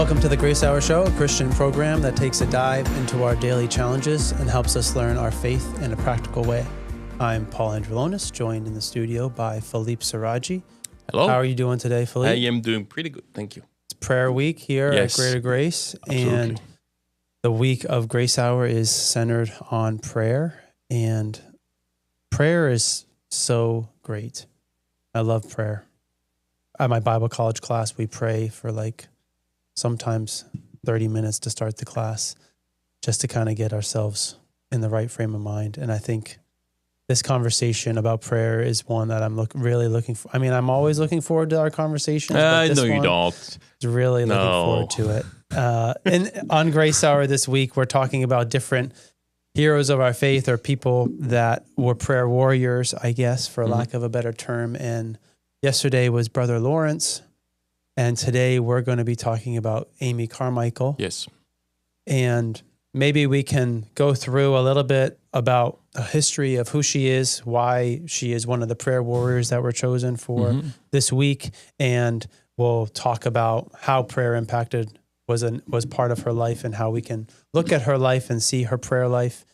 Welcome to the Grace Hour Show, a Christian program that takes a dive into our daily challenges and helps us learn our faith in a practical way. I'm Paul Andrulonis, joined in the studio by Philippe Serradji. Hello. How are you doing today, Philippe? I am doing pretty good, thank you. It's prayer week here at Greater Grace, absolutely. And the week of Grace Hour is centered on prayer, and prayer is so great. I love prayer. At my Bible college class, we pray for sometimes 30 minutes to start the class just to kind of get ourselves in the right frame of mind. And I think this conversation about prayer is one that I'm really looking for. I mean, I'm always looking forward to our conversations. But this no, you one don't. is really looking forward to it. And on Grace Hour this week, we're talking about different heroes of our faith, or people that were prayer warriors, I guess, for lack of a better term. And yesterday was Brother Lawrence. And today we're going to be talking about Amy Carmichael. Yes. And maybe we can go through a little bit about a history of who she is, why she is one of the prayer warriors that were chosen for this week. And we'll talk about how prayer was part of her life, and how we can look at her life and see her prayer life.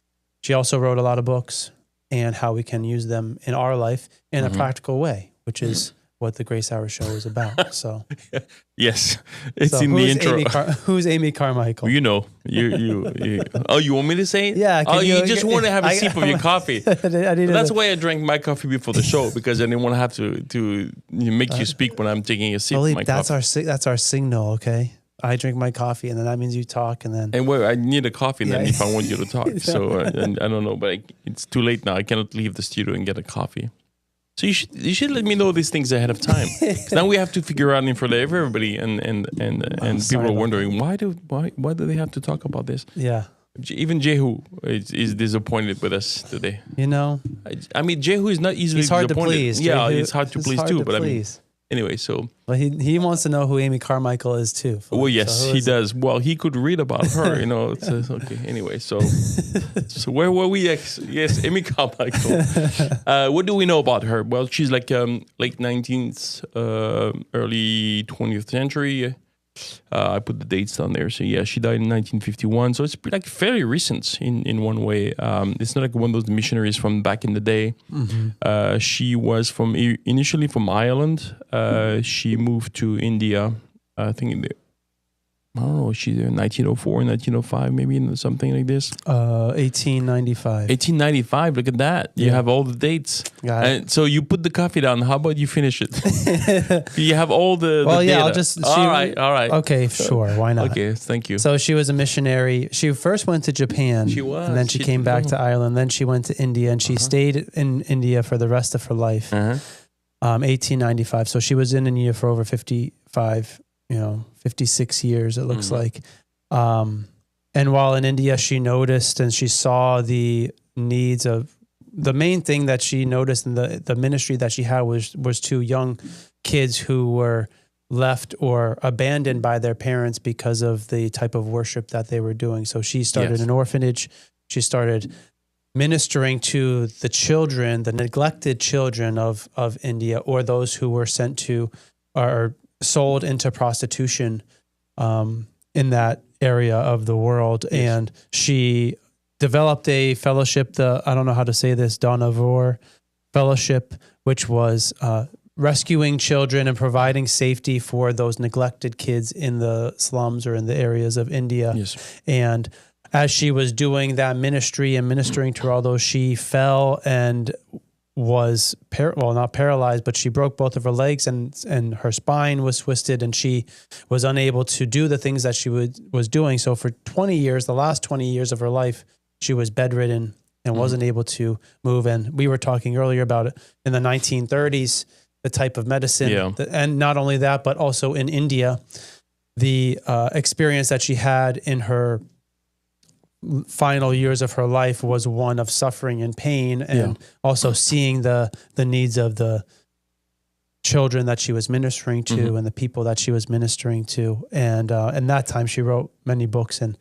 She also wrote a lot of books, and how we can use them in our life in a practical way, which is what the Grace Hour Show is about. So, yes, it's in the intro. Who's Amy Carmichael? You know, you. Oh, you want me to say it? Yeah. You just want to have a sip of your coffee. That's why I drank my coffee before the show, because I didn't want to have to make you speak when I'm taking a sip of my coffee. That's our signal, okay? I drink my coffee, and then that means you talk, and then... And wait, I need a coffee then if I want you to talk. So I don't know, but it's too late now. I cannot leave the studio and get a coffee. So you should let me know these things ahead of time. Now we have to figure out in front of everybody, and people are wondering why do they have to talk about this? Yeah. Even Jehu is disappointed with us today. You know, I mean, Jehu is not easily disappointed. He's hard to please. Yeah, it's hard to please too. But I mean, anyway, so. Well, he wants to know who Amy Carmichael is too. Well, yes, he does. Well, he could read about her, you know. It's okay. Anyway, so where were we? Yes, Amy Carmichael. What do we know about her? Well, she's like late 19th, early 20th century. I put the dates down there. So yeah, she died in 1951. So it's like fairly recent in one way. It's not like one of those missionaries from back in the day. She was initially from Ireland. She moved to India, I think I don't know, she's in 1904, 1905, maybe something like this. 1895. 1895, look at that. You have all the dates. And so you put the coffee down. How about you finish it? You have all the data. I'll just... All right. Okay, sure. Why not? Okay, thank you. So she was a missionary. She first went to Japan. She was. And then she came back to Ireland. Then she went to India, and she stayed in India for the rest of her life. 1895. So she was in India for over 56 years, it looks like. And while in India, she noticed and she saw the needs of... The main thing that she noticed in the ministry that she had was two young kids who were left or abandoned by their parents because of the type of worship that they were doing. So she started an orphanage. She started ministering to the children, the neglected children of India, or those who were sent to or sold into prostitution in that area of the world. Yes. And she developed a fellowship, I don't know how to say this, Donavor Fellowship, which was rescuing children and providing safety for those neglected kids in the slums or in the areas of India. Yes. And as she was doing that ministry and ministering to all those, she fell and was not paralyzed, but she broke both of her legs, and her spine was twisted, and she was unable to do the things that she was doing. So for 20 years, the last 20 years of her life, she was bedridden and wasn't able to move. And we were talking earlier about it in the 1930s, the type of medicine, and not only that, but also in India, the experience that she had in her final years of her life was one of suffering and pain, and also seeing the needs of the children that she was ministering to and the people that she was ministering to. And in that time, she wrote many books, and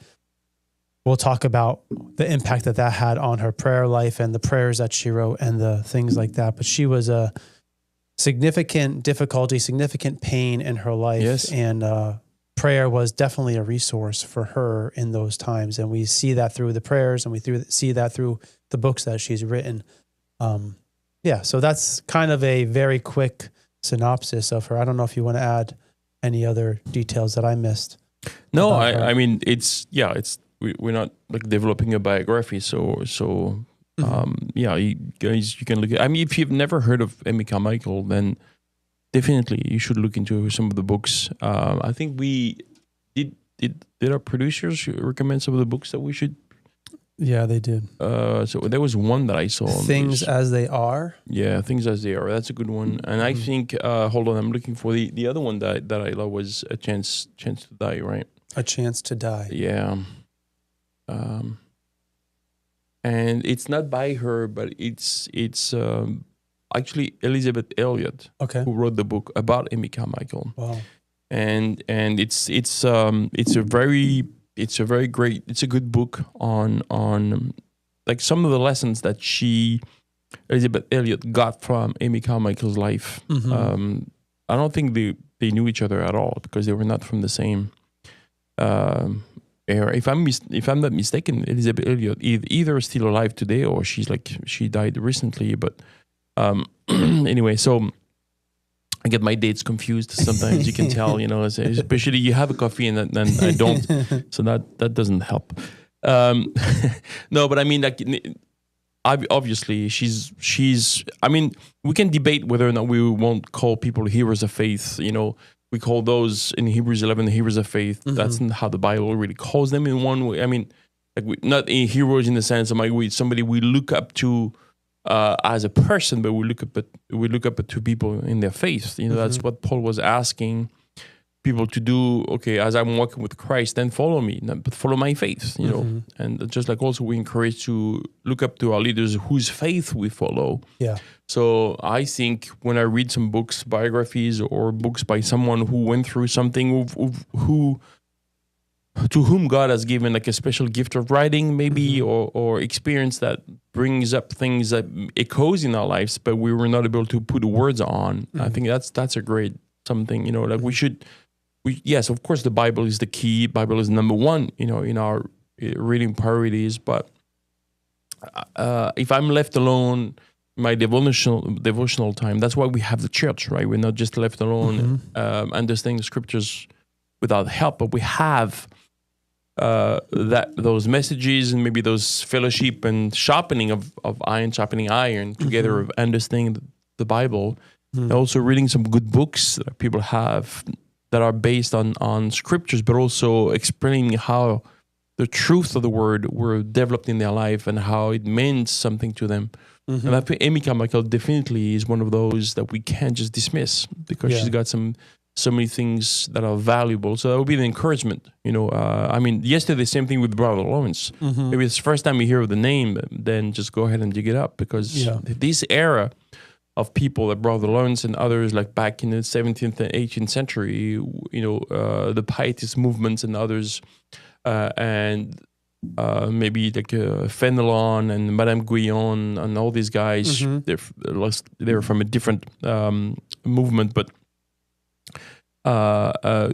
we'll talk about the impact that had on her prayer life and the prayers that she wrote and the things like that. But she was a significant difficulty, significant pain in her life, and prayer was definitely a resource for her in those times. And we see that through the prayers, and see that through the books that she's written. So that's kind of a very quick synopsis of her. I don't know if you want to add any other details that I missed. No, I mean, we're not like developing a biography. So you guys, you can look at, I mean, if you've never heard of Amy Carmichael, then definitely you should look into some of the books. I think we did our producers recommend some of the books that we should. Yeah, they did. So there was one that I saw. Things as They Are. Yeah, Things as They Are. That's a good one. And I think, hold on, I'm looking for the other one that I love was A Chance to Die, right? A Chance to Die. Yeah. And it's not by her, but it's actually Elizabeth Elliot, who wrote the book about Amy Carmichael. Wow. And it's a good book on like some of the lessons that Elizabeth Elliot got from Amy Carmichael's life. I don't think they knew each other at all, because they were not from the same era. If I'm not mistaken, Elizabeth Elliot either is still alive today, or she died recently. But anyway, so I get my dates confused sometimes. You can tell, especially you have a coffee and then I don't, so that doesn't help. No, but I mean, like, obviously she's. I mean, we can debate whether or not we won't call people heroes of faith. We call those in Hebrews 11 the heroes of faith. That's not how the Bible really calls them in one way. I mean, like, not heroes in the sense of like somebody we look up to as a person, but we look up at two people in their faith. That's what Paul was asking people to do. Okay, as I'm walking with Christ, then follow me, but follow my faith. And just like also we encourage to look up to our leaders whose faith we follow. Yeah. So I think when I read some books, biographies, or books by someone who went through something, to whom God has given like a special gift of writing, maybe, or experience that brings up things that echoes in our lives, but we were not able to put words on. I think that's a great something. Like yes, of course, the Bible is the key. Bible is number one, in our reading priorities. But if I'm left alone, my devotional time, that's why we have the church, right? We're not just left alone understanding the scriptures without help, but we have those messages and maybe those fellowship and sharpening of iron, sharpening iron together, of understanding the Bible. And also reading some good books that people have that are based on scriptures, but also explaining how the truth of the word were developed in their life and how it means something to them. And I think Amy Carmichael definitely is one of those that we can't just dismiss, because she's got so many things that are valuable. So that would be the encouragement. I mean, yesterday, same thing with Brother Lawrence. Maybe it's the first time you hear of the name, then just go ahead and dig it up, because this era of people like Brother Lawrence and others, like back in the 17th and 18th century, the pietist movements and others, and maybe like Fenelon and Madame Guyon and all these guys, they're from a different movement, but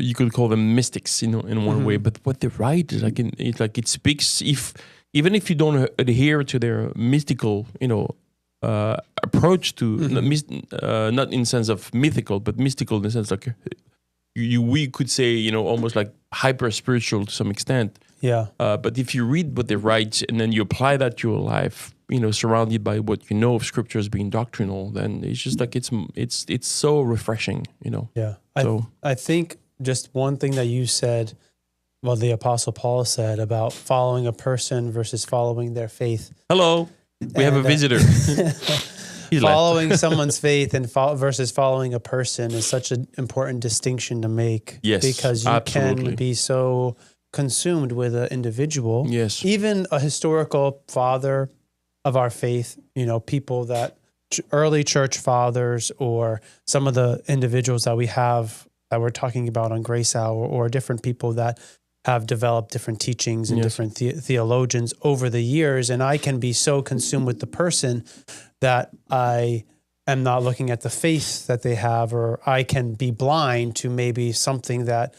you could call them mystics, in one way. But what they write is it speaks. Even if you don't adhere to their mystical, approach to not in sense of mythical, but mystical in the sense like we could say, almost like hyper spiritual to some extent. Yeah. But if you read what they write and then you apply that to your life, surrounded by what you know of scripture as being doctrinal, then it's just like it's so refreshing, Yeah. So I think just one thing that you said, well, the Apostle Paul said about following a person versus following their faith. Hello, we have a visitor. Following someone's faith and versus following a person is such an important distinction to make. Yes, because you can be so consumed with an individual. Yes, even a historical father of our faith. People that early church fathers, or some of the individuals that we have that we're talking about on Grace Hour, or different people that have developed different teachings and different theologians over the years. And I can be so consumed with the person that I am not looking at the faith that they have, or I can be blind to maybe something that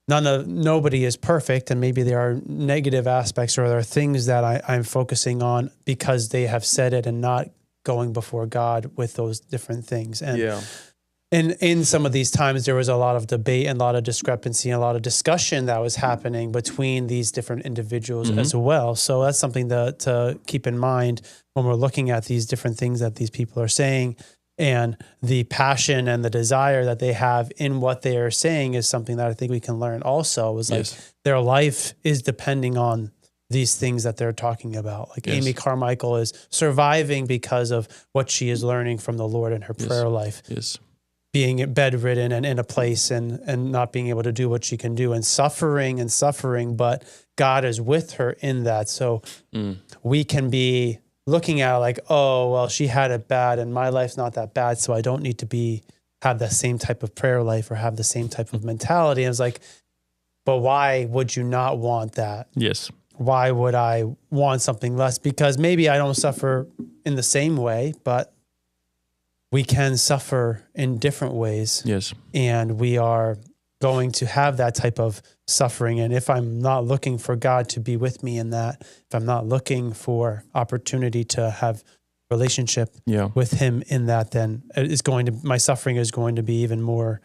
nobody is perfect, and maybe there are negative aspects or there are things that I'm focusing on because they have said it and not going before God with those different things. And in some of these times, there was a lot of debate and a lot of discrepancy and a lot of discussion that was happening between these different individuals as well. So that's something to keep in mind when we're looking at these different things that these people are saying. And the passion and the desire that they have in what they are saying is something that I think we can learn also. It was like their life is depending on these things that they're talking about. Like Amy Carmichael is surviving because of what she is learning from the Lord in her prayer life. Being bedridden and in a place and not being able to do what she can do and suffering, but God is with her in that. So we can be looking at it like, oh, well, she had it bad and my life's not that bad, so I don't need to have the same type of prayer life or have the same type of mentality. And it's like, but why would you not want that? Yes. Why would I want something less? Because maybe I don't suffer in the same way, but we can suffer in different ways. Yes. And we are going to have that type of suffering. And if I'm not looking for God to be with me in that, if I'm not looking for opportunity to have relationship with him in that, then my suffering is going to be even more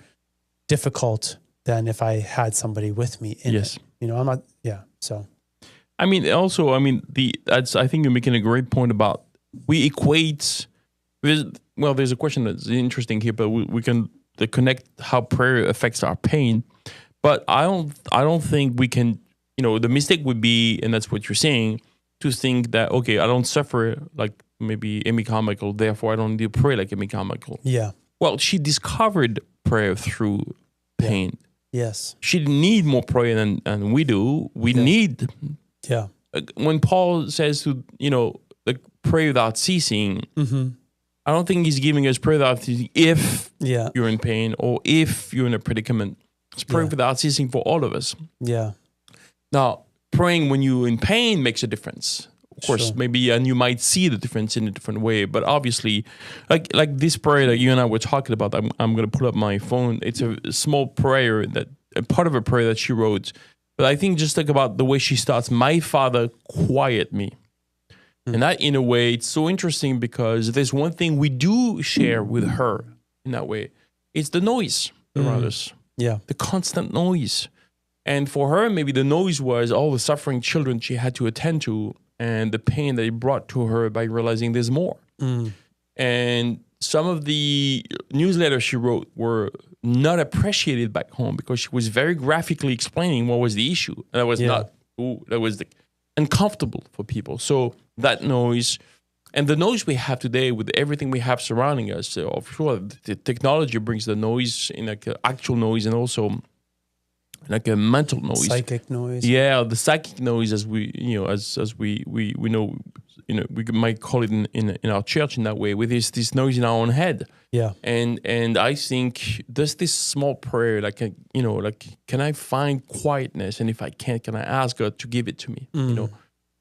difficult than if I had somebody with me in it. You know, I'm not, so. I mean, also, I think you're making a great point about we equate, there's a question that's interesting here, but we can connect how prayer affects our pain. But I don't think we can, the mistake would be, and that's what you're saying, to think that, okay, I don't suffer like maybe Amy Carmichael, therefore I don't need to pray like Amy Carmichael. Yeah. Well, she discovered prayer through pain. Yes. She didn't need more prayer than we do. We need. Yeah. When Paul says to, like pray without ceasing, I don't think he's giving us prayer without ceasing if you're in pain or if you're in a predicament. It's prayer without ceasing for all of us. Yeah. Now, praying when you're in pain makes a difference. Of course, maybe, and you might see the difference in a different way. But obviously, like this prayer that you and I were talking about, I'm going to pull up my phone. It's a small prayer a part of a prayer that she wrote. But I think just think about the way she starts, my Father, quiet me. And that, in a way, it's so interesting because there's one thing we do share with her in that way. It's the noise around us. Yeah. The constant noise. And for her, maybe the noise was all the suffering children she had to attend to and the pain that it brought to her by realizing there's more. And some of the newsletters she wrote were not appreciated back home because she was very graphically explaining what was the issue. That was that was uncomfortable for people. So that noise and the noise we have today with everything we have surrounding us, of course, the technology brings the noise in like actual noise and also like a mental noise, psychic noise. Yeah, the psychic noise, as we as we know, we might call it in our church in that way, with this noise in our own head. Yeah, and I think there's this small prayer, like can I find quietness, and if I can't, can I ask God to give it to me?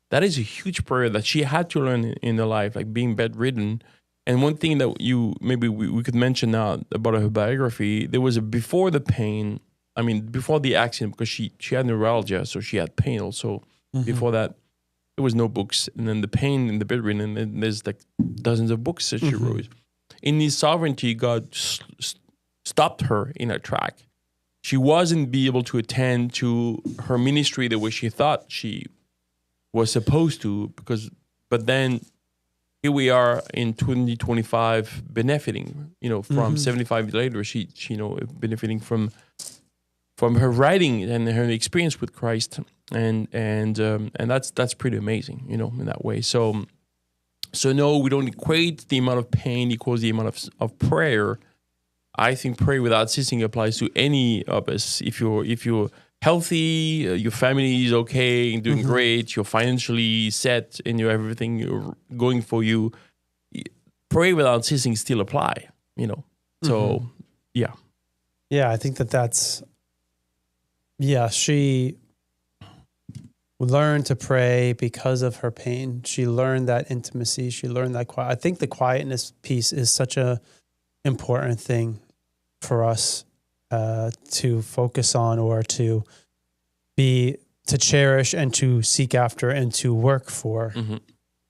That is a huge prayer that she had to learn in her life, like being bedridden. And one thing that maybe we could mention now about her biography, there was before the pain. I mean, before the accident, because she had neuralgia, so she had pain also. Before that, there was no books. And then the pain and the bedridden, and there's like dozens of books that she wrote. In His sovereignty, God stopped her in her track. She wasn't be able to attend to her ministry the way she thought she was supposed to, but then here we are in 2025 benefiting, from 75 years later, she benefiting from her writing and her experience with Christ, and that's pretty amazing, in that way. So no, we don't equate the amount of pain equals the amount of prayer. I think prayer without ceasing applies to any of us. If you're healthy, your family is okay and doing great, you're financially set, and you have everything going for you, prayer without ceasing still apply. So yeah, I think that's. Yeah, she learned to pray because of her pain. She learned that intimacy. She learned that quiet. I think the quietness piece is such a important thing for us to focus on or to cherish and to seek after and to work for,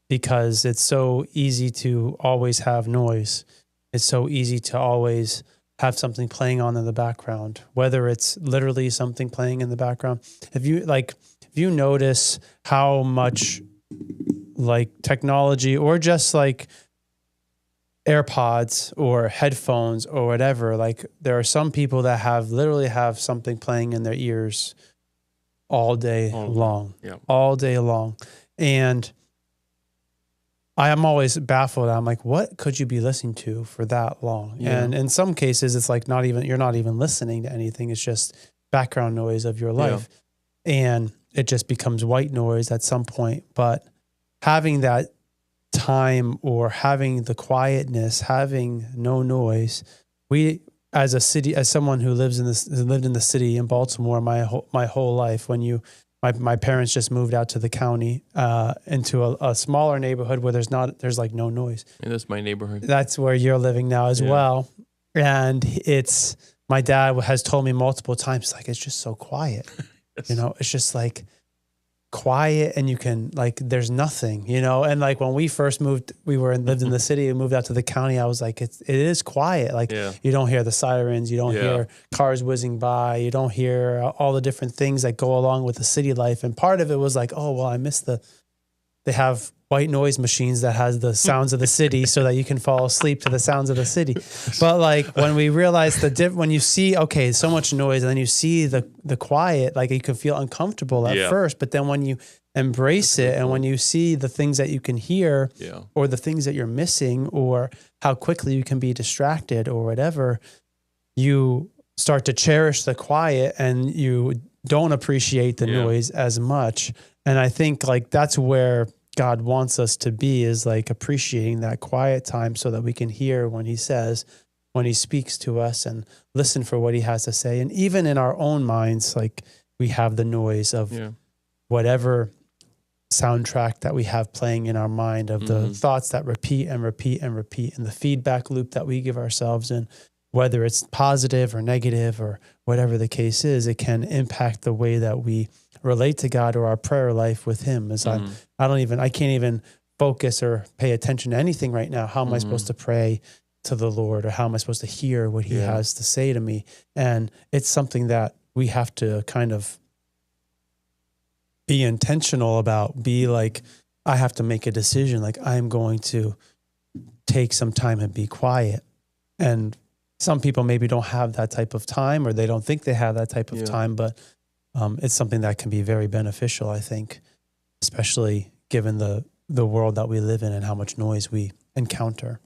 because it's so easy to always have noise. It's so easy to always have something playing on in the background, whether it's literally something playing in the background. If you notice how much like technology or just like AirPods or headphones or whatever, like there are some people that literally have something playing in their ears all day long. And I am always baffled. I'm like, what could you be listening to for that long? Yeah. And in some cases, it's like you're not even listening to anything. It's just background noise of your life. Yeah. And it just becomes white noise at some point. But having that time or having the quietness, having no noise, we as a city, as someone who lived in the city in Baltimore my whole life, my parents just moved out to the county into a smaller neighborhood where there's like no noise. And that's my neighborhood. That's where you're living now as well. And my dad has told me multiple times, like, it's just so quiet. Yes. It's just like quiet, and you can there's nothing, and like when we first moved, lived in the city and moved out to the county, I was like, it is quiet. You don't hear the sirens, you don't hear cars whizzing by, you don't hear all the different things that go along with the city life. And part of it was like, oh, well, I miss they have white noise machines that has the sounds of the city so that you can fall asleep to the sounds of the city. But like when we realize when you see, okay, so much noise, and then you see the quiet, like you can feel uncomfortable at first, but then when you embrace it and when you see the things that you can hear or the things that you're missing or how quickly you can be distracted or whatever, you start to cherish the quiet and you don't appreciate the noise as much. And I think like that's where God wants us to be, is like appreciating that quiet time so that we can hear when he speaks to us and listen for what he has to say. And even in our own minds, like we have the noise of whatever soundtrack that we have playing in our mind of the thoughts that repeat and repeat and repeat, and the feedback loop that we give ourselves in, whether it's positive or negative or whatever the case is, it can impact the way that we relate to God or our prayer life with him. As I can't even focus or pay attention to anything right now. How am I supposed to pray to the Lord, or how am I supposed to hear what he has to say to me? And it's something that we have to kind of be intentional about, I have to make a decision. Like, I'm going to take some time and be quiet. And some people maybe don't have that type of time, or they don't think they have that type of time, but it's something that can be very beneficial, I think, especially given the world that we live in and how much noise we encounter.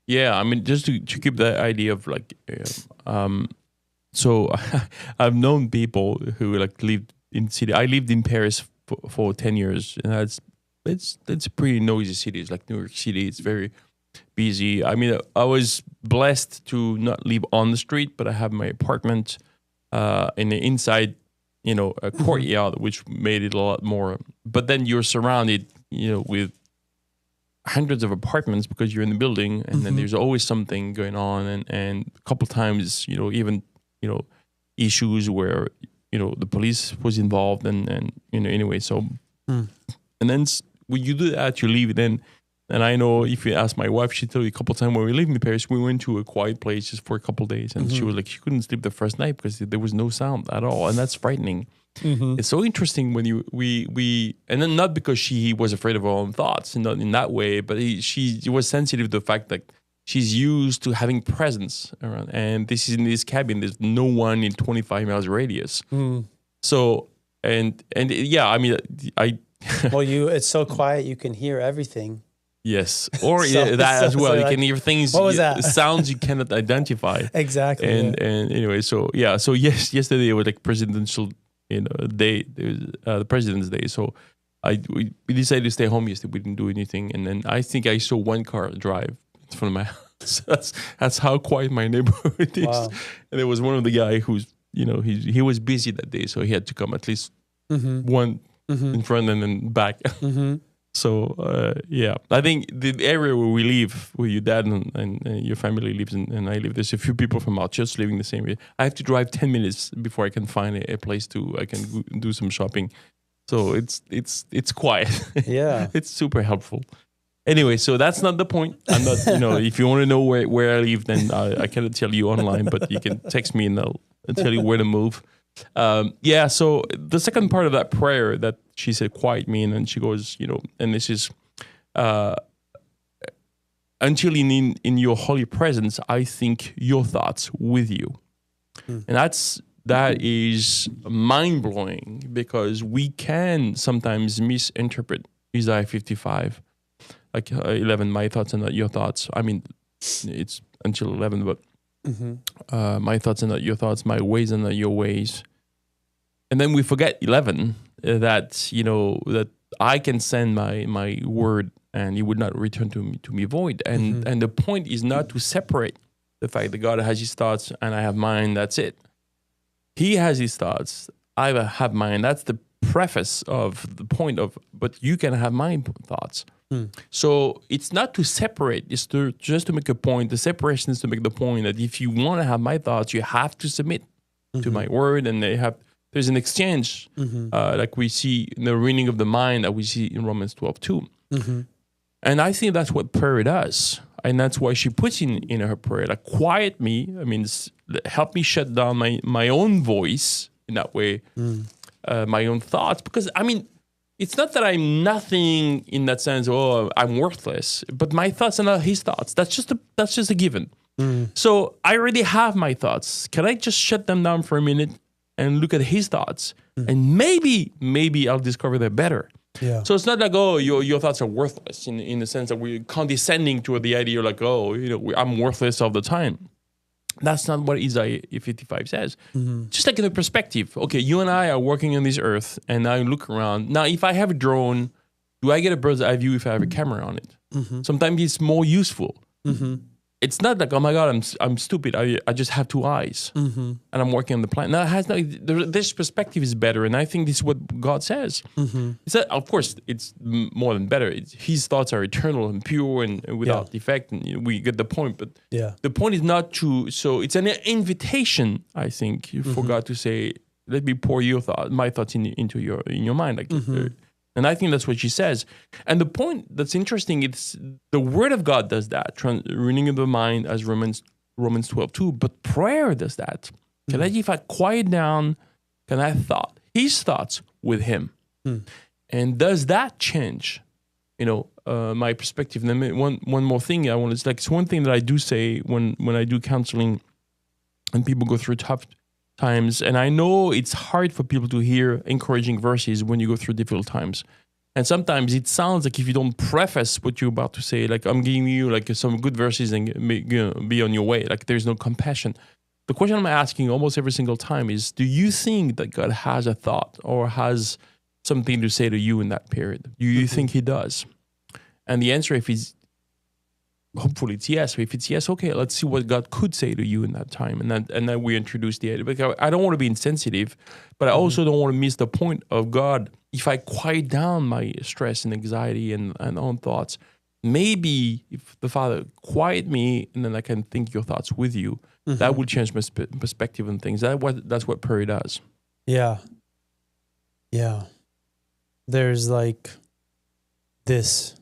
Yeah, I mean, just to keep that idea of so I've known people who lived in city. I lived in Paris for 10 years, and it's a pretty noisy city. It's like New York City. It's very busy. I mean, I was blessed to not live on the street, but I have my apartment in the inside, a courtyard, which made it a lot more. But then you're surrounded, with hundreds of apartments because you're in the building, and then there's always something going on, and a couple times, even issues where the police was involved, and anyway. So, and then when you do that, you leave then. And I know if you ask my wife, she told you a couple of times when we lived in Paris, we went to a quiet place just for a couple of days. And she was like, she couldn't sleep the first night because there was no sound at all. And that's frightening. It's so interesting when and then not because she was afraid of her own thoughts, not in that way, but she was sensitive to the fact that she's used to having presence around. And this is in this cabin, there's no one in 25 miles radius. So, and yeah, I mean, well, it's so quiet, you can hear everything. Yes, or that as well. You can hear things, what was that? Sounds you cannot identify. Exactly. And anyway, so yeah, so yesterday was like presidential, day, the President's Day. So we decided to stay home yesterday. We didn't do anything, and then I think I saw one car drive in front of my house. That's how quiet my neighborhood is. Wow. And there was one of the guy who's he was busy that day, so he had to come at least one in front and then back. So yeah, I think the area where we live, where your dad and your family lives, and I live, there's a few people from out just living the same way. I have to drive 10 minutes before I can find a place I can do some shopping. So it's quiet. Yeah. It's super helpful. Anyway, so that's not the point. I'm not, if you want to know where I live, then I cannot tell you online, but you can text me and I'll tell you where to move. Yeah, so the second part of that prayer that she said, quiet me, and then she goes, and this is, until in your holy presence, I think your thoughts with you. And that is mind-blowing, because we can sometimes misinterpret Isaiah 55, like 11, my thoughts are not your thoughts. I mean, it's until 11, but my thoughts are not your thoughts, my ways are not your ways. And then we forget 11, that that I can send my word and it would not return to me void. And the point is not to separate the fact that God has his thoughts and I have mine. That's it. He has his thoughts, I have mine. That's the preface of the point of. But you can have my thoughts. So it's not to separate, it's just to make a point. The separation is to make the point that if you want to have my thoughts, you have to submit to my word, and there's an exchange, like we see in the renewing of the mind that we see in Romans 12:2. And I think that's what prayer does. And that's why she puts in her prayer, like, quiet me. I mean, help me shut down my own voice in that way, my own thoughts. Because, I mean, it's not that I'm nothing in that sense, I'm worthless, but my thoughts are not his thoughts. That's just a given. So I already have my thoughts. Can I just shut them down for a minute and look at his thoughts? And maybe I'll discover they're better. Yeah. So it's not like, your thoughts are worthless in the sense that we're condescending to the idea, like, I'm worthless all the time. That's not what Isaiah 55 says. Just like in the perspective. Okay, you and I are working on this earth, and I look around. Now, if I have a drone, do I get a bird's eye view if I have a camera on it? Sometimes it's more useful. It's not like, oh my God, I'm stupid. I just have two eyes, and I'm working on the planet. Now, this perspective is better, and I think this is what God says. It's that, of course, it's more than better. His thoughts are eternal and pure and without defect, and we get the point. But the point is not to. So it's an invitation, I think, for God to say, "Let me pour my thoughts into your mind." Like. And I think that's what she says. And the point that's interesting, it's the Word of God does that, renewing of the mind, as Romans 12:2. But prayer does that. Can if I quiet down, can I his thoughts with him? And does that change, my perspective? And then one more thing it's one thing that I do say when I do counseling and people go through tough times, and I know it's hard for people to hear encouraging verses when you go through difficult times. And sometimes it sounds like if you don't preface what you're about to say, like, I'm giving you like some good verses and be on your way, like there's no compassion. The question I'm asking almost every single time is, do you think that God has a thought or has something to say to you in that period? Do you think he does? And the answer, hopefully it's yes. If it's yes, okay, let's see what God could say to you in that time. And then we introduce the idea. Because I don't want to be insensitive, but I also don't want to miss the point of God. If I quiet down my stress and anxiety and own thoughts, maybe if the Father quiet me and then I can think your thoughts with you, that will change my perspective on things. That's what prayer does. Yeah. Yeah. There's like this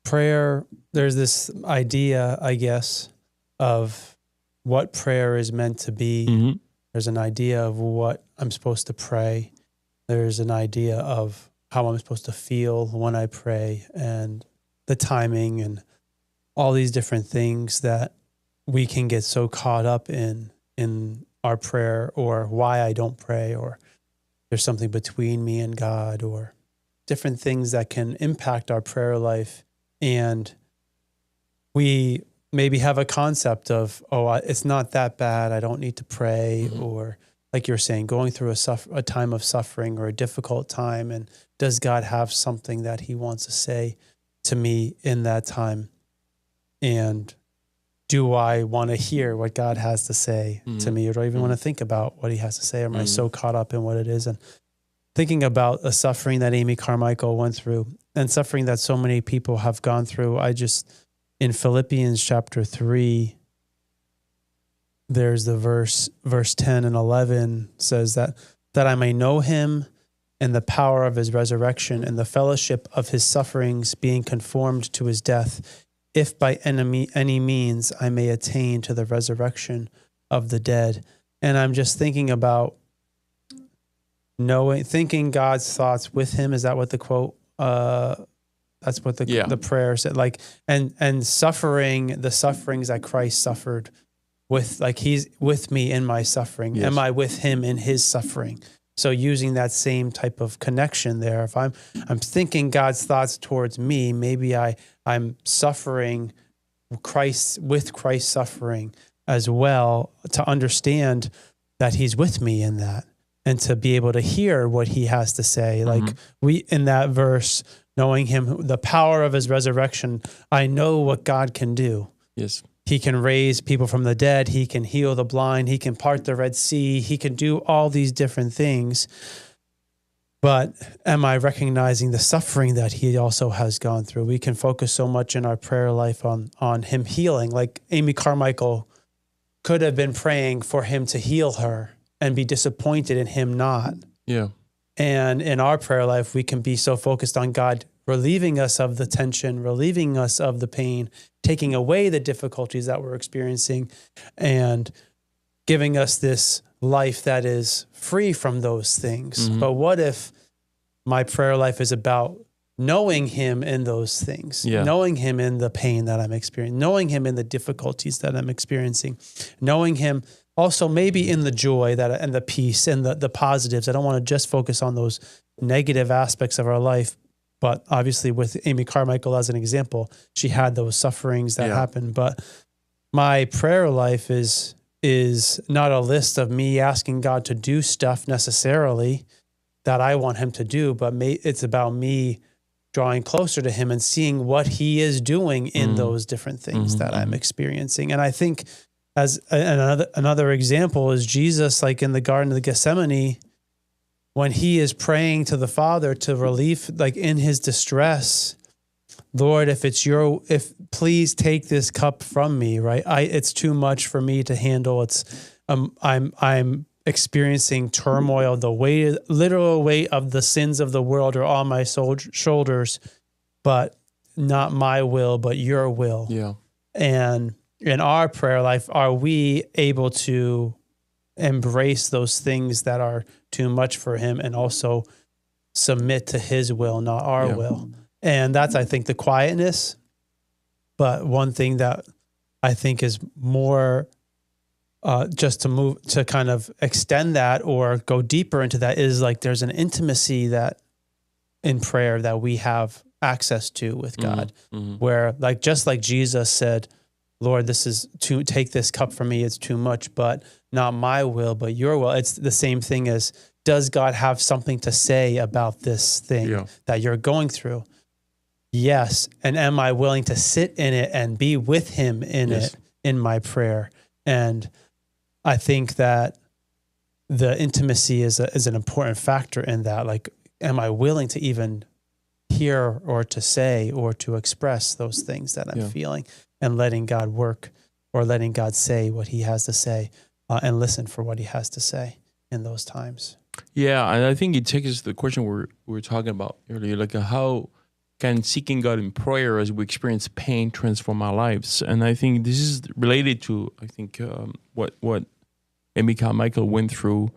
prayer, there's this idea, I guess, of what prayer is meant to be. There's an idea of what I'm supposed to pray. There's an idea of how I'm supposed to feel when I pray, and the timing and all these different things that we can get so caught up in our prayer, or why I don't pray, or there's something between me and God, or different things that can impact our prayer life. And we maybe have a concept of, it's not that bad, I don't need to pray, or like you're saying, going through a time of suffering or a difficult time, and does God have something that he wants to say to me in that time? And do I want to hear what God has to say to me, or do I even want to think about what he has to say? Or am I so caught up in what it is? And thinking about the suffering that Amy Carmichael went through and suffering that so many people have gone through. In Philippians chapter 3, there's the verse 10 and 11 says that I may know him and the power of his resurrection and the fellowship of his sufferings, being conformed to his death, if by any means I may attain to the resurrection of the dead. And I'm just thinking about thinking God's thoughts with him. Is that what the quote, that's what the prayer said, like, and suffering, the sufferings that Christ suffered with, like, he's with me in my suffering. Yes. Am I with him in his suffering? So using that same type of connection there, if I'm thinking God's thoughts towards me, maybe I'm suffering Christ's suffering as well, to understand that he's with me in that and to be able to hear what he has to say. Like in that verse, knowing him, the power of his resurrection, I know what God can do. Yes. He can raise people from the dead. He can heal the blind. He can part the Red Sea. He can do all these different things. But am I recognizing the suffering that he also has gone through? We can focus so much in our prayer life on him healing. Like Amy Carmichael could have been praying for him to heal her and be disappointed in him not. Yeah. And in our prayer life, we can be so focused on God relieving us of the tension, relieving us of the pain, taking away the difficulties that we're experiencing, and giving us this life that is free from those things. But what if my prayer life is about knowing him in those things, knowing him in the pain that I'm experiencing, knowing him in the difficulties that I'm experiencing, knowing him also maybe in the joy and the peace and the positives. I don't want to just focus on those negative aspects of our life. But obviously with Amy Carmichael as an example, she had those sufferings that happened. But my prayer life is not a list of me asking God to do stuff necessarily that I want him to do, but it's about me drawing closer to him and seeing what he is doing in those different things that I'm experiencing. And I think as another example is Jesus, like in the Garden of Gethsemane, when he is praying to the Father to relieve, like in his distress, Lord, if please take this cup from me, right? It's too much for me to handle. I'm experiencing turmoil. The literal weight of the sins of the world are on my shoulders, but not my will, but your will. Yeah. And in our prayer life, are we able to embrace those things that are too much for him and also submit to his will, not our will? And that's, I think, the quietness. But one thing that I think is more just to kind of extend that or go deeper into that is like there's an intimacy that in prayer that we have access to with God, where like just like Jesus said, Lord, take this cup from me. It's too much, but not my will, but your will. It's the same thing as, does God have something to say about this thing that you're going through? Yes. And am I willing to sit in it and be with him in it, in my prayer? And I think that the intimacy is an important factor in that. Like, am I willing to even hear or to say or to express those things that I'm feeling, and letting God work or letting God say what he has to say, and listen for what he has to say in those times. Yeah, and I think it takes us to the question we were talking about earlier, like how can seeking God in prayer as we experience pain transform our lives? And I think this is related to, I think, what Amy Carmichael went through.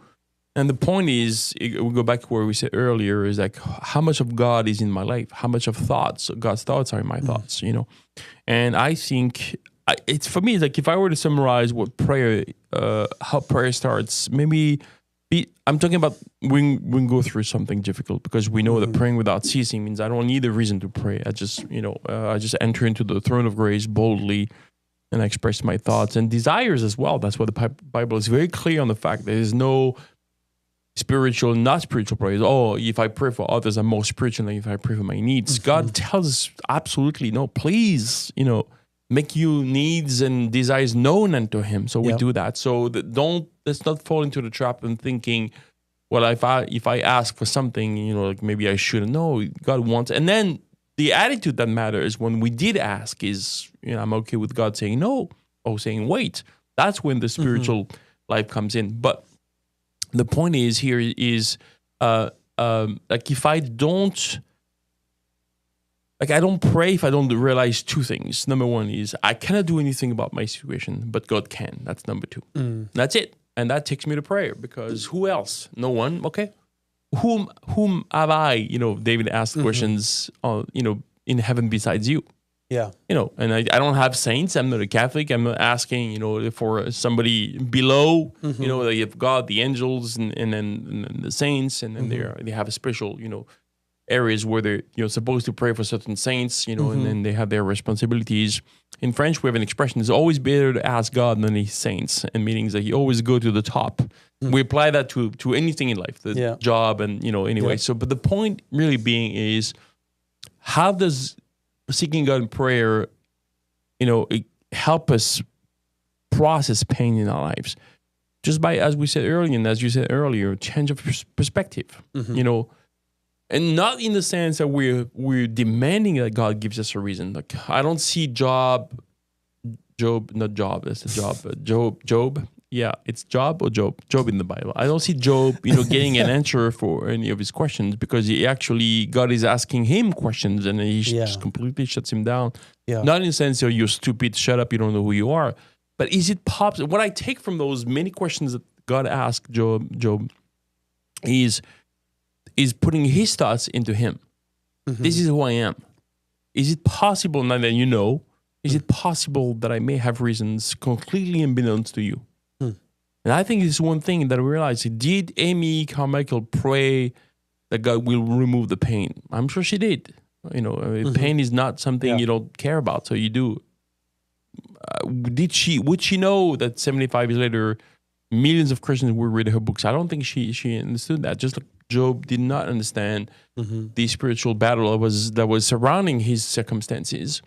And the point is, we go back to where we said earlier, is like how much of God is in my life, how much of God's thoughts are in my thoughts, you know. And I think it's for me, like if I were to summarize what prayer, how prayer starts, maybe I'm talking about when we go through something difficult, because we know that praying without ceasing means I don't need a reason to pray. I just enter into the throne of grace boldly, and I express my thoughts and desires as well. That's what the Bible is very clear on the fact. There is no spiritual, not spiritual prayers. Oh, if I pray for others, I'm more spiritual than if I pray for my needs. God tells us absolutely no. Please, make your needs and desires known unto him. So we do that. So let's not fall into the trap and thinking, well, if I ask for something, like maybe I shouldn't. No, God wants. And then the attitude that matters when we did ask is, I'm okay with God saying no or saying wait. That's when the spiritual life comes in. But the point is here is, like if I don't pray if I don't realize two things. Number one is I cannot do anything about my situation, but God can. That's number two. That's it. And that takes me to prayer, because who else? No one. Okay. Whom have I, David asked questions, in heaven besides you? Yeah. And I don't have saints. I'm not a Catholic. I'm not asking, for somebody below, they have God, the angels, and then the saints, and then they have a special, areas where they're supposed to pray for certain saints, and then they have their responsibilities. In French, we have an expression: it's always better to ask God than the saints, and meanings that you always go to the top. We apply that to anything in life, the job, and anyway. So, but the point really being is, how does seeking God in prayer, it help us process pain in our lives? Just by, as we said earlier, and as you said earlier, change of perspective. And not in the sense that we're demanding that God gives us a reason. Like, I don't see Job. Yeah, it's Job or Job. Job in the Bible. I don't see Job, getting an answer for any of his questions, because God is asking him questions, and he just completely shuts him down. Yeah. Not in the sense, you're stupid, shut up, you don't know who you are. But is it possible? What I take from those many questions that God asked Job is putting his thoughts into him. This is who I am. Is it possible, now that is it possible that I may have reasons completely unbeknownst to you? And I think it's one thing that I realized. Did Amy Carmichael pray that God will remove the pain? I'm sure she did. Pain is not something you don't care about, so you do. Would she know that 75 years later, millions of Christians will read her books? I don't think she understood that. Just like Job did not understand the spiritual battle that was surrounding his circumstances.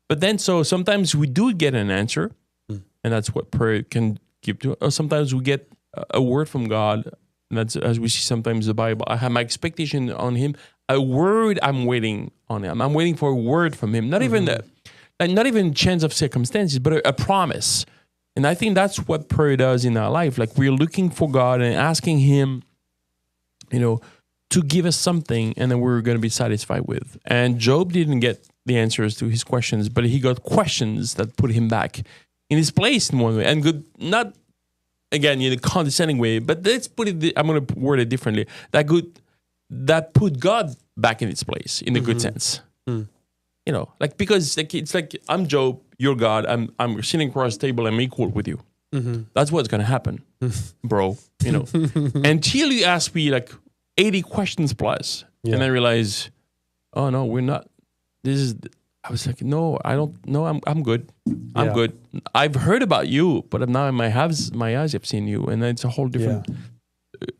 But then, so sometimes we do get an answer, and that's what prayer can give to us. Or sometimes we get a word from God, and that's, as we see sometimes in the Bible, I have my expectation on him, a word I'm waiting on him. I'm waiting for a word from him. Not even not even chance of circumstances, but a promise. And I think that's what prayer does in our life. Like, we're looking for God and asking him, to give us something, and then we're going to be satisfied with. And Job didn't get the answers to his questions, but he got questions that put him back in his place in one way. And good, not, again, in a condescending way, but let's put it, I'm going to word it differently. That put God back in its place in a good sense. Because it's like, I'm Job, you're God, I'm sitting across the table, I'm equal with you. That's what's going to happen, bro. Until you ask me like 80 questions plus, and I realize, oh no, we're not. I was like, no, I don't. No, I'm good. I'm good. I've heard about you, but now my eyes have seen you, and it's a whole different.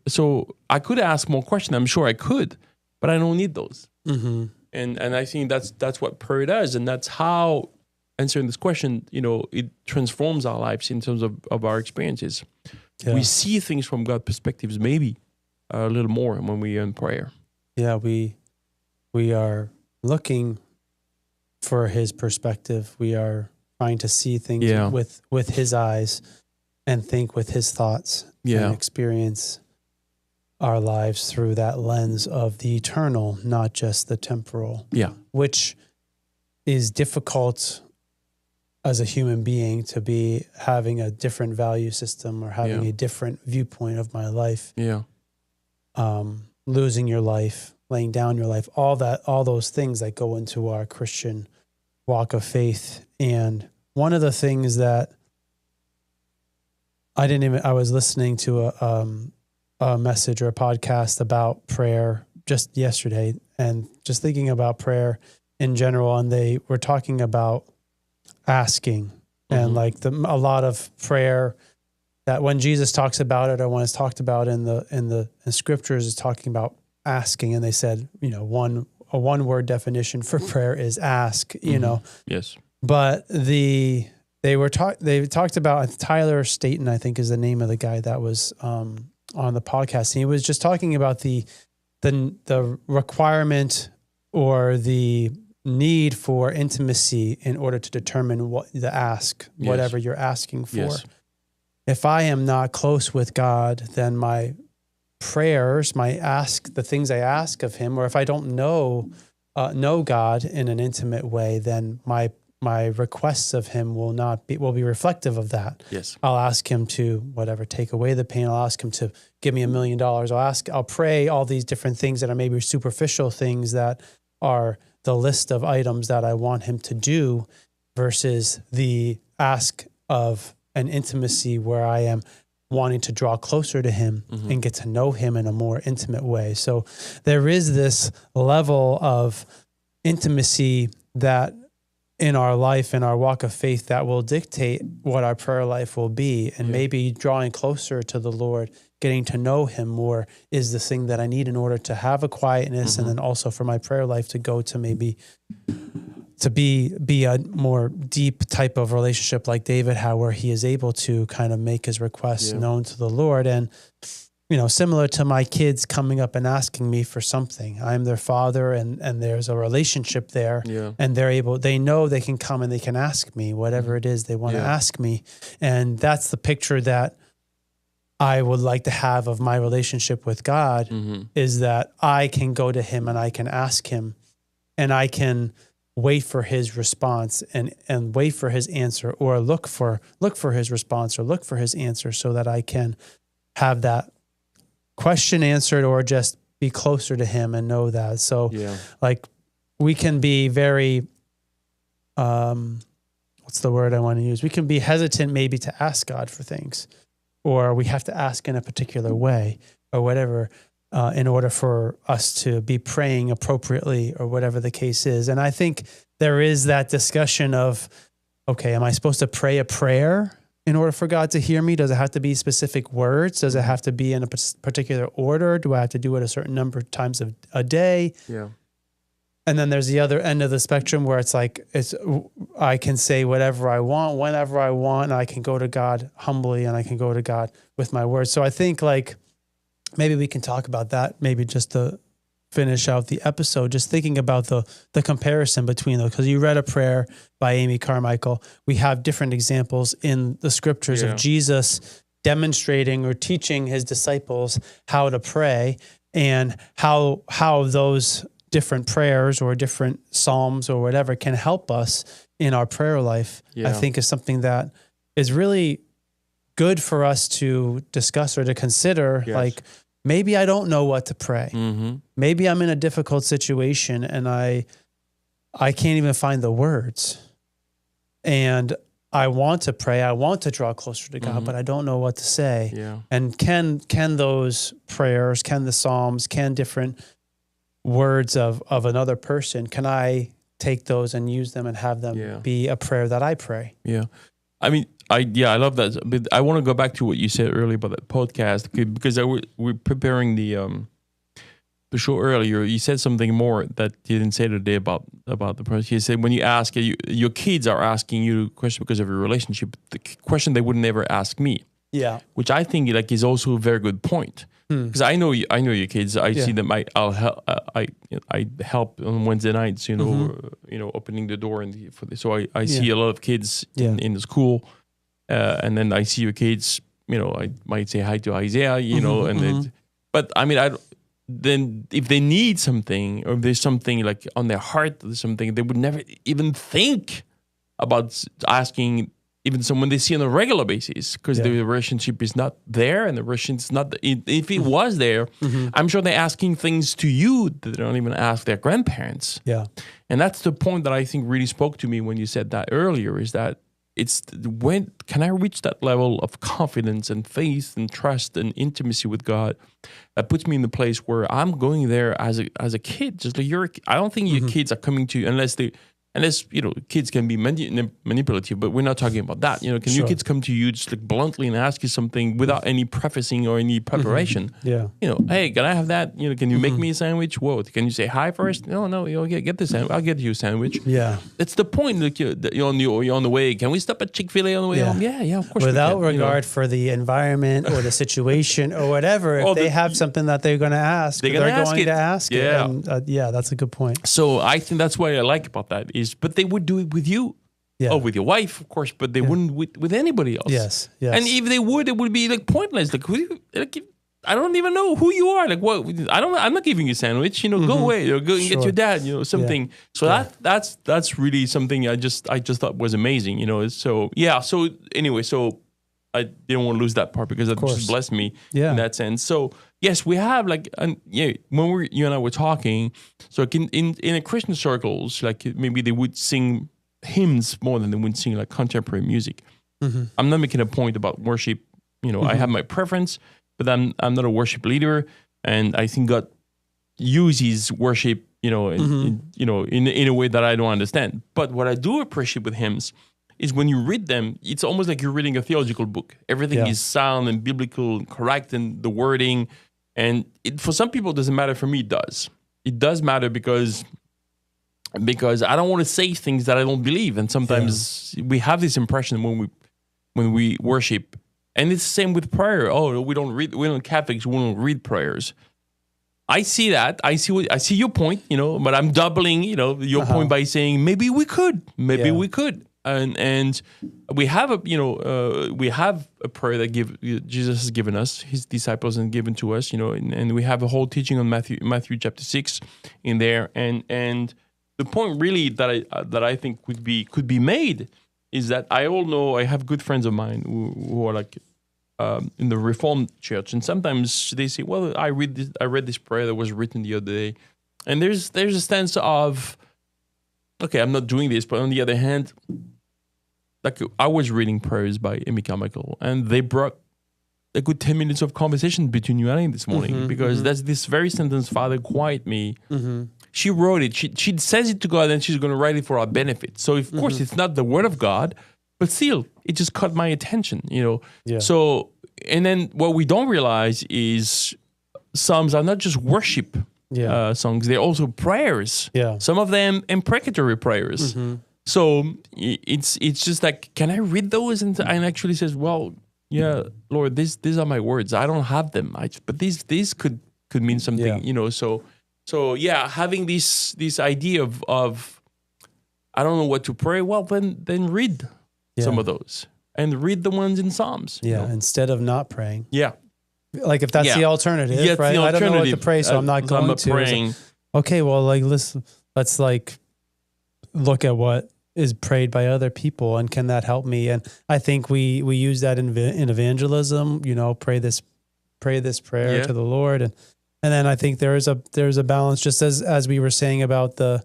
So I could ask more questions. I'm sure I could, but I don't need those. And I think that's what prayer does, and that's how answering this question, it transforms our lives in terms of our experiences. We see things from God's perspectives, maybe a little more when we are in prayer. Yeah, we are looking for his perspective. We are trying to see things with his eyes and think with his thoughts and experience our lives through that lens of the eternal, not just the temporal. Yeah. Which is difficult as a human being, to be having a different value system or having a different viewpoint of my life. Yeah. Losing your life, laying down your life, all those things that go into our Christian walk of faith. And one of the things that I was listening to a message or a podcast about prayer just yesterday, and just thinking about prayer in general. And they were talking about asking and like a lot of prayer that when Jesus talks about it, or when it's talked about in the scriptures, is talking about asking. And they said, a one word definition for prayer is ask, Yes. But they talked about Tyler Staton, I think is the name of the guy that was on the podcast. And he was just talking about the requirement or the need for intimacy in order to determine what the ask, whatever you're asking for. Yes. If I am not close with God, then my prayers, the things I ask of him, or if I don't know God in an intimate way, then my requests of him will be reflective of that. Yes. I'll ask him to take away the pain. I'll ask him to give me $1 million. I'll pray all these different things that are maybe superficial things that are the list of items that I want him to do, versus the ask of an intimacy where I am wanting to draw closer to him and get to know him in a more intimate way. So there is this level of intimacy that in our life, in our walk of faith, that will dictate what our prayer life will be. And maybe drawing closer to the Lord, getting to know him more, is the thing that I need in order to have a quietness, and then also for my prayer life to go to maybe to be a more deep type of relationship like David had, where he is able to kind of make his requests known to the Lord. And, similar to my kids coming up and asking me for something, I'm their father, and there's a relationship there, and they know they can come and they can ask me whatever it is they want to ask me. And that's the picture that I would like to have of my relationship with God, is that I can go to him and I can ask him, and I can wait for his response and wait for his answer, or look for his response or look for his answer, so that I can have that question answered, or just be closer to him and know that. So we can be very, what's the word I want to use? We can be hesitant maybe to ask God for things, or we have to ask in a particular way or whatever, in order for us to be praying appropriately, or whatever the case is. And I think there is that discussion of, okay, am I supposed to pray a prayer in order for God to hear me? Does it have to be specific words? Does it have to be in a particular order? Do I have to do it a certain number of times a day? Yeah. And then there's the other end of the spectrum where I can say whatever I want, whenever I want, and I can go to God humbly, and I can go to God with my words. So I think maybe we can talk about that, maybe just to finish out the episode, just thinking about the comparison between those. Because you read a prayer by Amy Carmichael. We have different examples in the scriptures of Jesus demonstrating or teaching his disciples how to pray, and how those different prayers or different psalms or whatever can help us in our prayer life. I think is something that is really good for us to discuss or to consider. Maybe I don't know what to pray. Maybe I'm in a difficult situation and I can't even find the words, and I want to pray. I want to draw closer to God, but I don't know what to say. And can those prayers, can the psalms, can different words of another person, can I take those and use them and have them be a prayer that I pray? I mean, I love that, but I want to go back to what you said earlier about that podcast, because we're preparing the show earlier. You said something more that you didn't say today about the person. You said when you ask, your kids are asking you a question because of your relationship, the question they would never ask me. Which I think is also a very good point. Because I know your kids. I see them. I help on Wednesday nights. Opening the door so I see a lot of kids in the school, and then I see your kids. I might say hi to Isaiah. But I mean, then if they need something, or if there's something on their heart, or something, they would never even think about asking. Even someone they see on a regular basis, because the relationship is not there, and the relationship's not. If it was there, I'm sure they're asking things to you that they don't even ask their grandparents. And that's the point that I think really spoke to me when you said that earlier. Is that when can I reach that level of confidence and faith and trust and intimacy with God that puts me in the place where I'm going there as a kid, just like I don't think your kids are coming to you unless And as kids can be manipulative, but we're not talking about that. Can your kids come to you just like bluntly and ask you something without any prefacing or any preparation? Yeah. Hey, can I have that? Can you make me a sandwich? Whoa, can you say hi first? No, get the sandwich. I'll get you a sandwich. Yeah. That's the point. Like you're on the way. Can we stop at Chick-fil-A on the way home? Yeah, of course. Without we can, regard for the environment or the situation or whatever, if they have something that they're going to ask, they're going to ask it. And, that's a good point. So I think that's what I like about that but they would do it with you. Yeah. Oh, with your wife, of course, but they wouldn't with anybody else. Yes. And if they would, it would be like pointless. Like, I don't even know who you are. Like, what? I'm not giving you a sandwich. Go away. Go and get your dad. something. Yeah. So that's really something I just thought was amazing. So yeah. So anyway, so I didn't want to lose that part because that just blessed me in that sense. So yes, we have like, when you and I were talking, so in a Christian circles, like maybe they would sing hymns more than they would sing like contemporary music. Mm-hmm. I'm not making a point about worship. I have my preference, but I'm not a worship leader, and I think God uses worship, in a way that I don't understand. But what I do appreciate with hymns is when you read them, it's almost like you're reading a theological book. Everything is sound and biblical and correct, and the wording. And for some people, it doesn't matter. For me, it does. It does matter because I don't want to say things that I don't believe. And sometimes we have this impression when we worship. And it's the same with prayer. Oh, we don't Catholics, we don't read prayers. I see that. I see your point, but I'm doubling, your point by saying maybe we could. We could. And we have a prayer that Jesus has given us, his disciples, and given to us, and we have a whole teaching on Matthew chapter 6 in there, and the point really that I think could be made is that I have good friends of mine who are like in the Reformed church, and sometimes they say, well, I read this prayer that was written the other day, and there's a sense of, okay, I'm not doing this, but on the other hand, like I was reading prayers by Carmichael, and they brought a good 10 minutes of conversation between you and I this morning, because that's this very sentence, Father, quiet me. Mm-hmm. She wrote it. She says it to God, and she's going to write it for our benefit. So, of course, it's not the word of God, but still, it just caught my attention, Yeah. So, and then what we don't realize is Psalms are not just worship songs. They're also prayers. Yeah. Some of them imprecatory prayers. Mm-hmm. So it's just like, can I read those? And actually says, well, yeah, Lord, these are my words. I don't have them, but these could mean something, So yeah, having this idea of I don't know what to pray. Well, then read some of those and read the ones in Psalms. Yeah, instead of not praying. Yeah, like if that's the alternative, right? I don't know what to pray, so I'm not going to. Praying. Okay, well, like let's like look at what is prayed by other people, and can that help me? And I think we use that in evangelism. Pray this prayer to the Lord, and then I think there's a balance, just as we were saying about the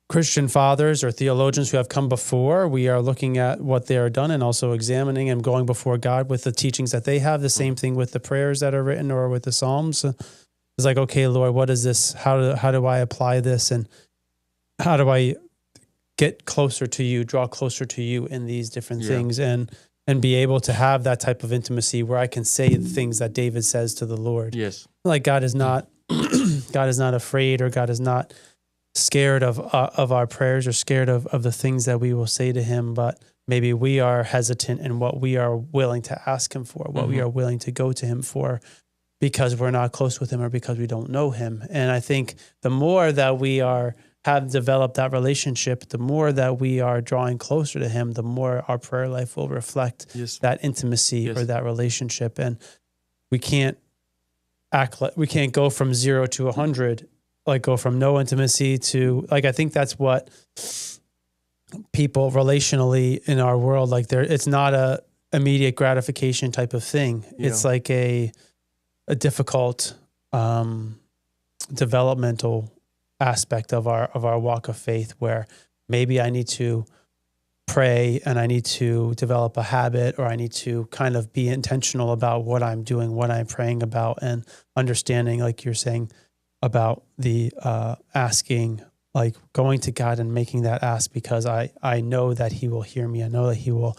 Christian fathers or theologians who have come before. We are looking at what they are done and also examining and going before God with the teachings that they have. The same thing with the prayers that are written or with the Psalms. It's like, okay, Lord, what is this? How do I apply this? And how do I get closer to you, draw closer to you in these different things, and be able to have that type of intimacy where I can say the things that David says to the Lord. Yes. Like God is not afraid, or God is not scared of our prayers, or scared of the things that we will say to him, but maybe we are hesitant in what we are willing to ask him for, what we are willing to go to him for, because we're not close with him or because we don't know him. And I think the more that we have developed that relationship, the more that we are drawing closer to him, the more our prayer life will reflect that intimacy or that relationship. And we can't go from 0 to 100, like go from no intimacy to, like, I think that's what people relationally in our world, like it's not a immediate gratification type of thing. Yeah. It's like a difficult developmental aspect of our walk of faith, where maybe I need to pray and I need to develop a habit, or I need to kind of be intentional about what I'm doing, what I'm praying about, and understanding, like you're saying, about the asking like going to God and making that ask, because I know that he will hear me. I know that he will,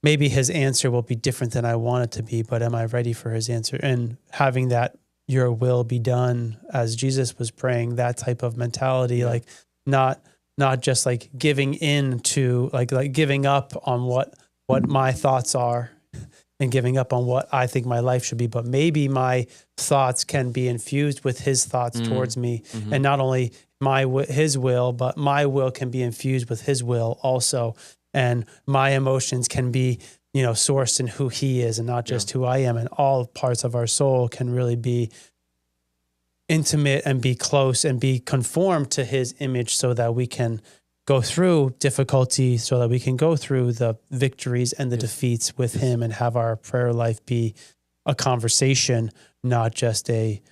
maybe his answer will be different than I want it to be, but am I ready for his answer? And having that, your will be done, as Jesus was praying, that type of mentality, like not just like giving in to like giving up on what my thoughts are and giving up on what I think my life should be, but maybe my thoughts can be infused with his thoughts towards me. And not only his will, but my will can be infused with his will also. And my emotions can be, sourced in who he is and not just who I am. And all parts of our soul can really be intimate and be close and be conformed to his image, so that we can go through difficulty, so that we can go through the victories and the defeats with him, and have our prayer life be a conversation, not just a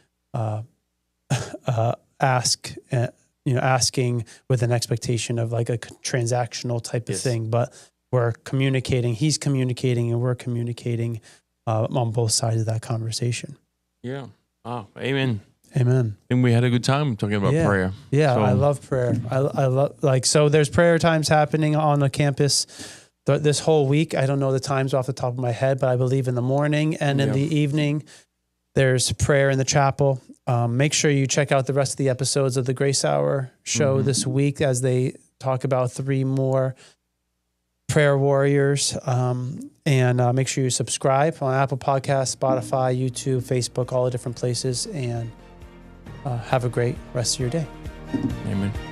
asking with an expectation of like a transactional type of thing, but we're communicating, he's communicating, and we're communicating on both sides of that conversation. Yeah. Oh, amen. Amen. And we had a good time talking about prayer. Yeah, so. I love prayer. I love, so there's prayer times happening on the campus this whole week. I don't know the times off the top of my head, but I believe in the morning and in the evening, there's prayer in the chapel. Make sure you check out the rest of the episodes of the Grace Hour show this week, as they talk about 3 more prayer warriors. And make sure you subscribe on Apple Podcasts, Spotify, YouTube, Facebook, all the different places. And have a great rest of your day. Amen.